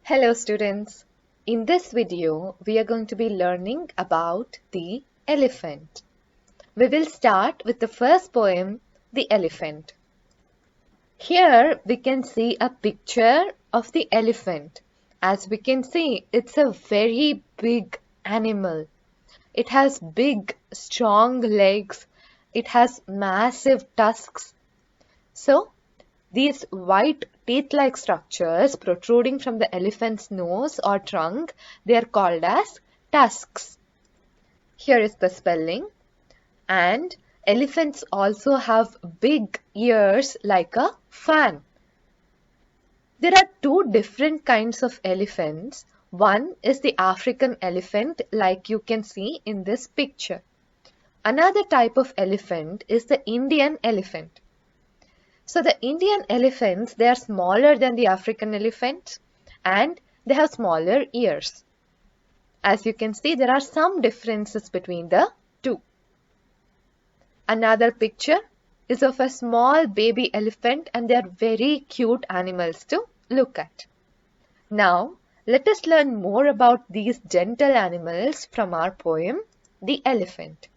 Hello students. In this video, we are going to be learning about the elephant. We will start with the first poem, The Elephant. Here we can see a picture of the elephant. As we can see, it's a very big animal. It has big, strong legs. It has massive tusks. So, these white teeth-like structures protruding from the elephant's nose or trunk, they are called as tusks. Here is the spelling. And elephants also have big ears like a fan. There are two different kinds of elephants. One is the African elephant, like you can see in this picture. Another type of elephant is the Indian elephant. So the Indian elephants, they are smaller than the African elephants and they have smaller ears. As you can see, there are some differences between the two. Another picture is of a small baby elephant and they are very cute animals to look at. Now, let us learn more about these gentle animals from our poem, The Elephant.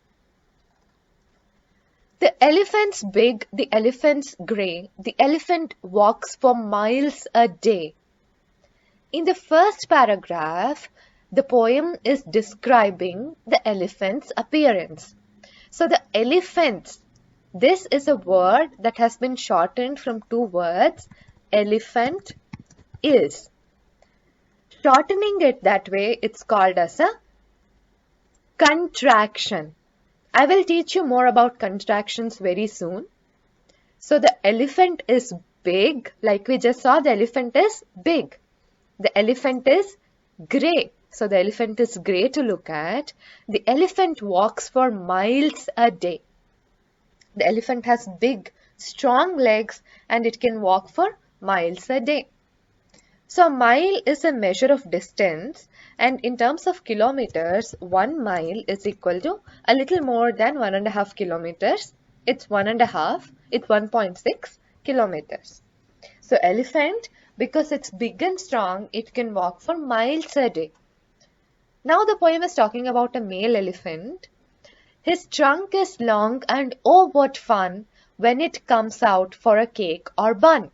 The elephant's big, the elephant's grey, the elephant walks for miles a day. In the first paragraph, the poem is describing the elephant's appearance. So the elephants, this is a word that has been shortened from two words, elephant is. Shortening it that way, it's called as a contraction. I will teach you more about contractions very soon. So the elephant is big, like we just saw, the elephant is big. The elephant is grey. So the elephant is grey to look at. The elephant walks for miles a day. The elephant has big, strong legs and it can walk for miles a day. So a mile is a measure of distance, and in terms of kilometers, 1 mile is equal to a little more than 1.5 kilometers. It's 1.6 kilometers. So elephant, because it's big and strong, it can walk for miles a day. Now the poem is talking about a male elephant. His trunk is long and oh what fun when it comes out for a cake or bun.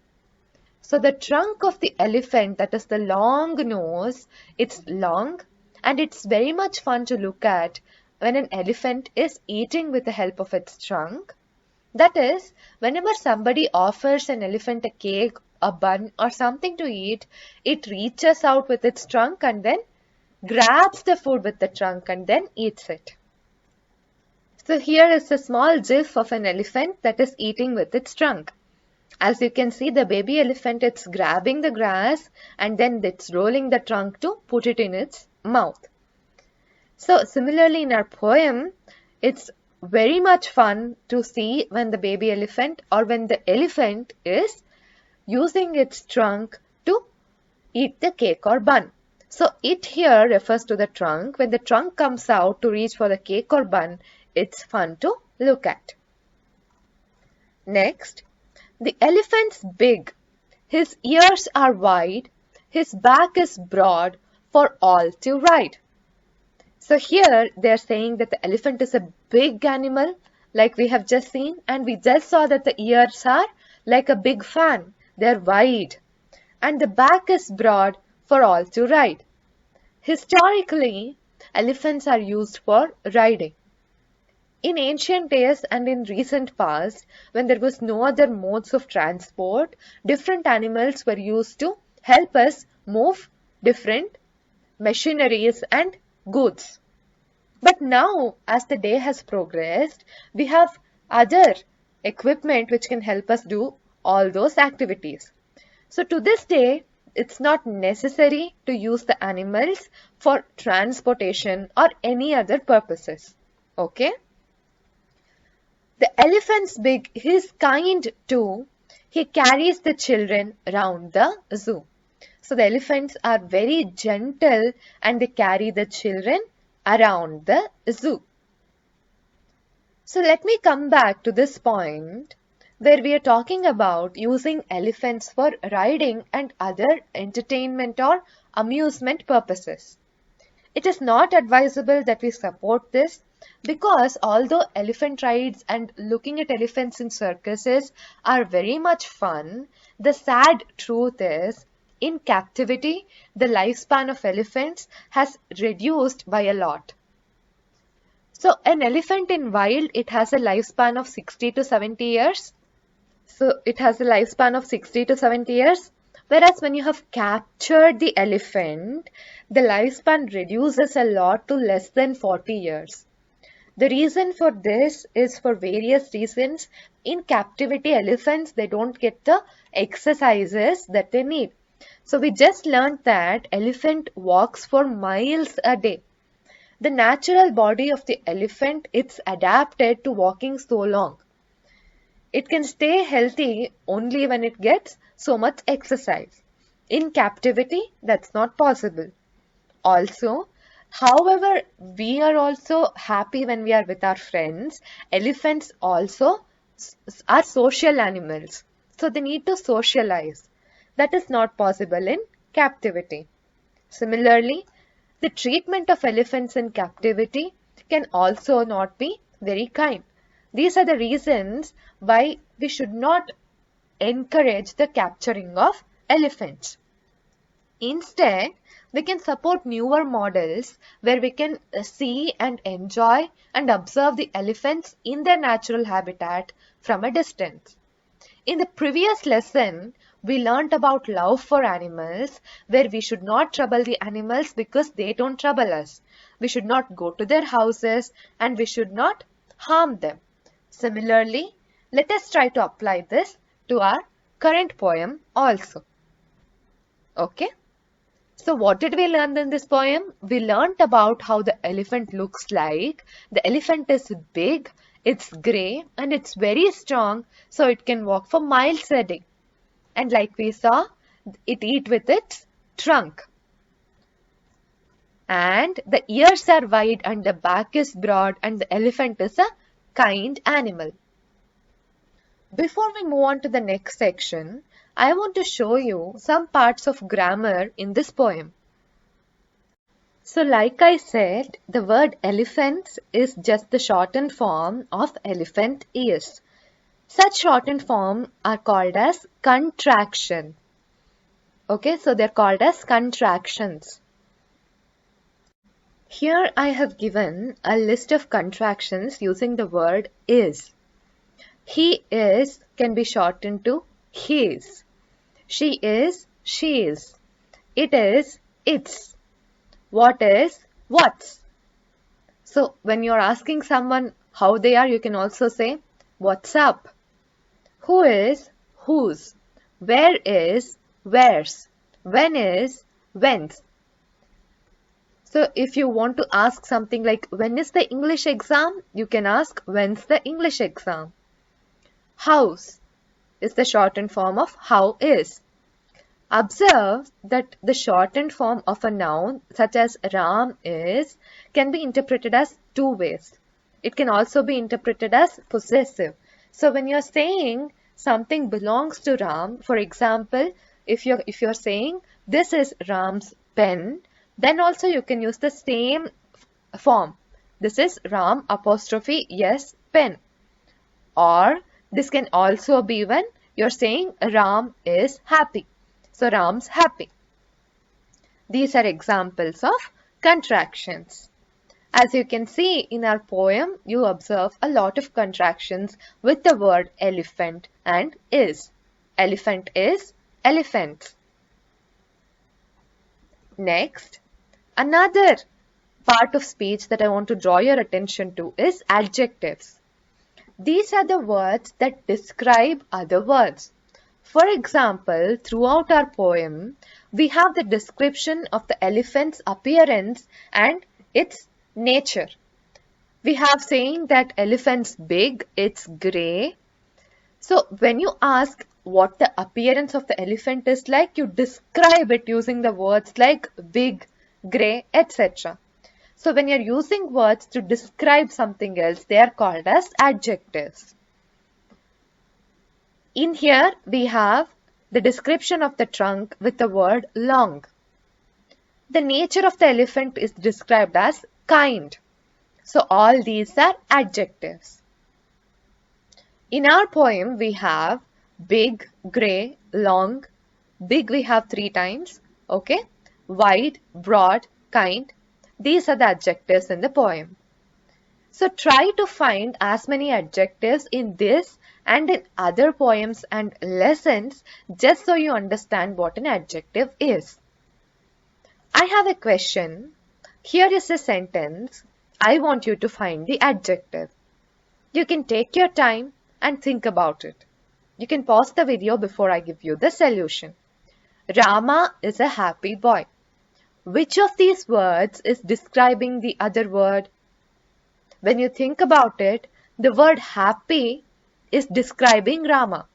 So the trunk of the elephant, that is the long nose, it's long and it's very much fun to look at when an elephant is eating with the help of its trunk. That is, whenever somebody offers an elephant a cake, a bun or something to eat, it reaches out with its trunk and then grabs the food with the trunk and then eats it. So here is a small gif of an elephant that is eating with its trunk. As you can see, the baby elephant, it's grabbing the grass and then it's rolling the trunk to put it in its mouth. So similarly in our poem, it's very much fun to see when the baby elephant or when the elephant is using its trunk to eat the cake or bun. So it here refers to the trunk. When the trunk comes out to reach for the cake or bun, it's fun to look at. Next, the elephant's big, his ears are wide, his back is broad for all to ride. So here they are saying that the elephant is a big animal like we have just seen, and we just saw that the ears are like a big fan, they are wide, and the back is broad for all to ride. Historically, elephants are used for riding. In ancient days and in recent past, when there was no other modes of transport, different animals were used to help us move different machineries and goods. But now, as the day has progressed, we have other equipment which can help us do all those activities. So to this day, it's not necessary to use the animals for transportation or any other purposes. Okay? The elephant's big, he's kind too. He carries the children around the zoo. So the elephants are very gentle and they carry the children around the zoo. So let me come back to this point where we are talking about using elephants for riding and other entertainment or amusement purposes. It is not advisable that we support this because although elephant rides and looking at elephants in circuses are very much fun, the sad truth is in captivity, the lifespan of elephants has reduced by a lot. So an elephant in wild, it has a lifespan of 60 to 70 years. So it has a lifespan of 60 to 70 years. Whereas when you have captured the elephant, the lifespan reduces a lot to less than 40 years. The reason for this is for various reasons. In captivity, elephants, they don't get the exercises that they need. So we just learned that elephant walks for miles a day. The natural body of the elephant, it's adapted to walking so long. It can stay healthy only when it gets so much exercise. In captivity, that's not possible. Also, however, we are also happy when we are with our friends. Elephants also are social animals. So they need to socialize. That is not possible in captivity. Similarly, the treatment of elephants in captivity can also not be very kind. These are the reasons why we should not encourage the capturing of elephants. Instead, we can support newer models where we can see and enjoy and observe the elephants in their natural habitat from a distance. In the previous lesson, we learnt about love for animals, where we should not trouble the animals because they don't trouble us. We should not go to their houses and we should not harm them. Similarly, let us try to apply this to our current poem also. Okay? So what did we learn in this poem? We learnt about how the elephant looks like. The elephant is big, it's grey, and it's very strong, so it can walk for miles a day. And like we saw, it eats with its trunk. And the ears are wide and the back is broad, and the elephant is a kind animal. Before we move on to the next section, I want to show you some parts of grammar in this poem. So like I said, the word elephants is just the shortened form of elephant ears. Such shortened form are called as contraction. Okay, so they're called as contractions. Here I have given a list of contractions using the word is. He is can be shortened to his. She is she's. It is its. What is what's. So when you're asking someone how they are, you can also say what's up. Who is whose. Where is where's. When is when's. So if you want to ask something like when is the English exam, you can ask when's the English exam. House is the shortened form of how is. Observe that the shortened form of a noun such as Ram is can be interpreted as two ways. It can also be interpreted as possessive. So when you're saying something belongs to Ram, for example, if you're saying this is Ram's pen, then also you can use the same form. This is Ram apostrophe yes pen. Or this can also be when you're saying Ram is happy. So Ram's happy. These are examples of contractions. As you can see in our poem, you observe a lot of contractions with the word elephant and is. Elephant is elephant. Next, another part of speech that I want to draw your attention to is adjectives. These are the words that describe other words. For example, throughout our poem, we have the description of the elephant's appearance and its nature. We have saying that elephant's big, it's grey. So when you ask what the appearance of the elephant is like, you describe it using the words like big, grey, etc. So when you're using words to describe something else, they are called as adjectives. In here, we have the description of the trunk with the word long. The nature of the elephant is described as kind. So all these are adjectives. In our poem, we have big, grey, long. Big we have 3 times. Okay. Wide, broad, kind. These are the adjectives in the poem. So try to find as many adjectives in this and in other poems and lessons just so you understand what an adjective is. I have a question. Here is a sentence. I want you to find the adjective. You can take your time and think about it. You can pause the video before I give you the solution. Rama is a happy boy. Which of these words is describing the other word? When you think about it, the word happy is describing Rama.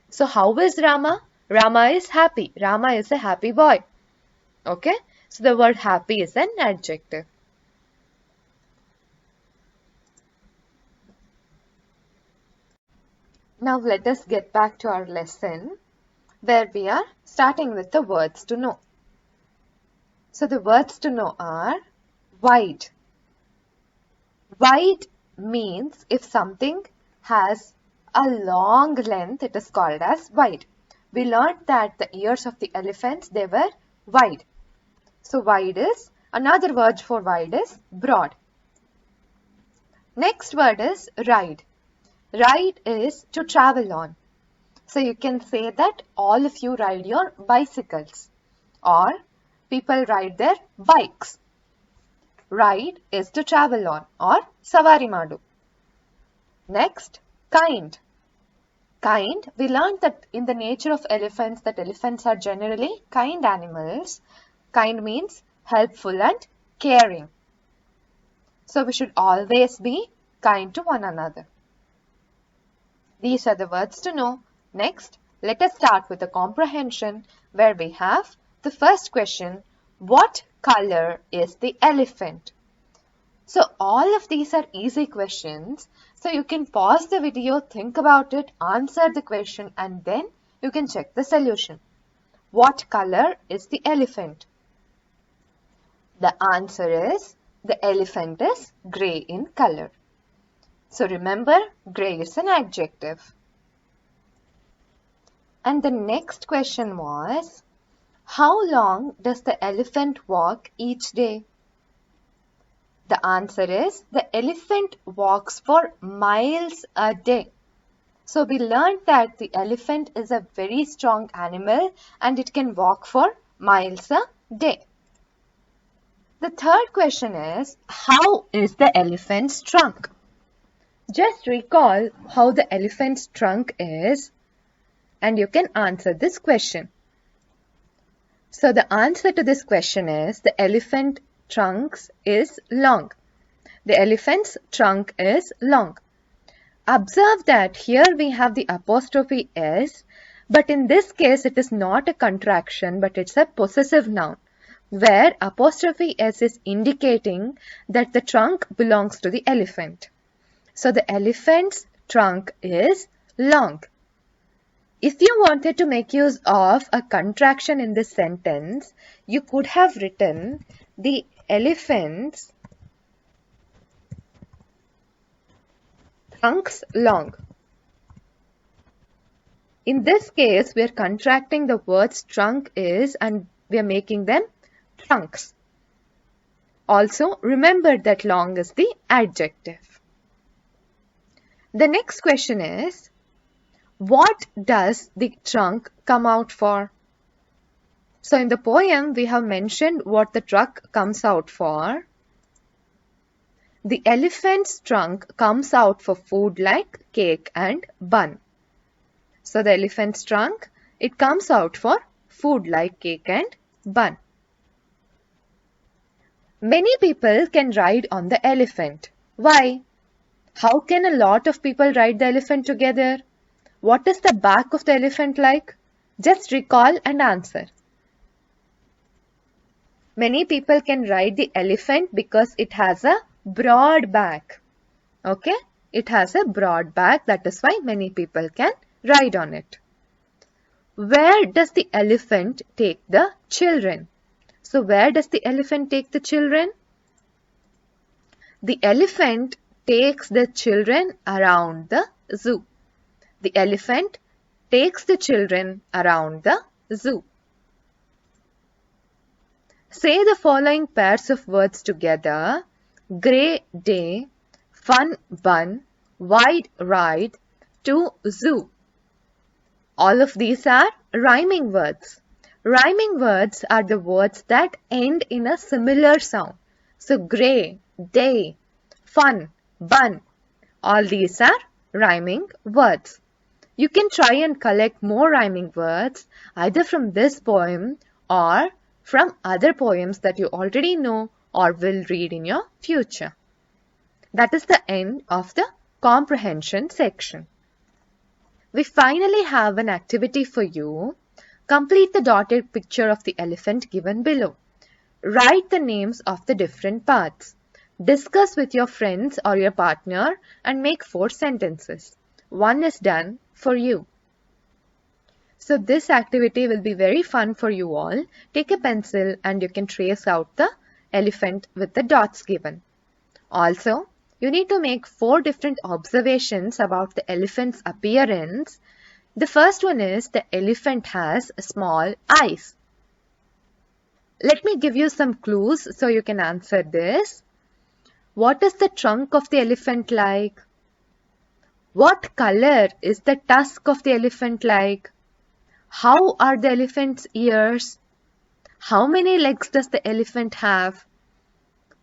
So how is Rama? Rama is happy. Rama is a happy boy. Okay? So the word happy is an adjective. Now let us get back to our lesson where we are starting with the words to know. So the words to know are wide. Wide means if something has a long length, it is called as wide. We learned that the ears of the elephants, they were wide. So wide is, another word for wide is broad. Next word is ride. Ride is to travel on. So you can say that all of you ride your bicycles or people ride their bikes. Ride is to travel on or savari madu. Next, kind. Kind, we learned that in the nature of elephants, that elephants are generally kind animals. Kind means helpful and caring. So we should always be kind to one another. These are the words to know. Next, let us start with the comprehension where we have the first question, what color is the elephant? So all of these are easy questions. So you can pause the video, think about it, answer the question and then you can check the solution. What color is the elephant? The answer is the elephant is grey in color. So remember, grey is an adjective. And the next question was, how long does the elephant walk each day? The answer is, the elephant walks for miles a day. So we learned that the elephant is a very strong animal and it can walk for miles a day. The third question is, how is the elephant's trunk? Just recall how the elephant's trunk is and you can answer this question. So the answer to this question is the elephant trunk is long. The elephant's trunk is long. Observe that here we have the apostrophe s, but in this case it is not a contraction but it's a possessive noun where apostrophe s is indicating that the trunk belongs to the elephant. So the elephant's trunk is long. If you wanted to make use of a contraction in this sentence, you could have written the elephant's trunks long. In this case, we are contracting the words trunk is and we are making them trunks. Also, remember that long is the adjective. The next question is, what does the trunk come out for? So in the poem, we have mentioned what the trunk comes out for. The elephant's trunk comes out for food like cake and bun. So the elephant's trunk, it comes out for food like cake and bun. Many people can ride on the elephant. Why? How can a lot of people ride the elephant together? What is the back of the elephant like? Just recall and answer. Many people can ride the elephant because it has a broad back. Okay? It has a broad back. That is why many people can ride on it. Where does the elephant take the children? So where does the elephant take the children? The elephant takes the children around the zoo. The elephant takes the children around the zoo. Say the following pairs of words together. Grey day, fun bun, wide ride, to zoo. All of these are rhyming words. Rhyming words are the words that end in a similar sound. So grey, day, fun, bun. All these are rhyming words. You can try and collect more rhyming words either from this poem or from other poems that you already know or will read in your future. That is the end of the comprehension section. We finally have an activity for you. Complete the dotted picture of the elephant given below. Write the names of the different parts. Discuss with your friends or your partner and make 4 sentences. One is done for you. So this activity will be very fun for you all. Take a pencil and you can trace out the elephant with the dots given. Also, you need to make 4 different observations about the elephant's appearance. The first one is the elephant has small eyes. Let me give you some clues so you can answer this. What is the trunk of the elephant like? What color is the tusk of the elephant like? How are the elephant's ears? How many legs does the elephant have?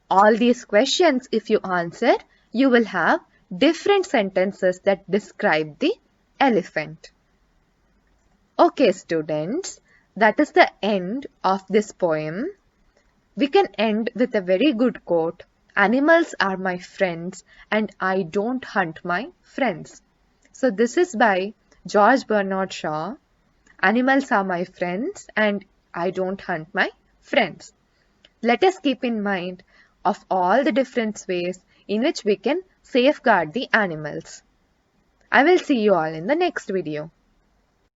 All these questions, if you answer, you will have different sentences that describe the elephant. Okay, students, that is the end of this poem. We can end with a very good quote. Animals are my friends and I don't hunt my friends. So this is by George Bernard Shaw. Animals are my friends and I don't hunt my friends. Let us keep in mind of all the different ways in which we can safeguard the animals. I will see you all in the next video.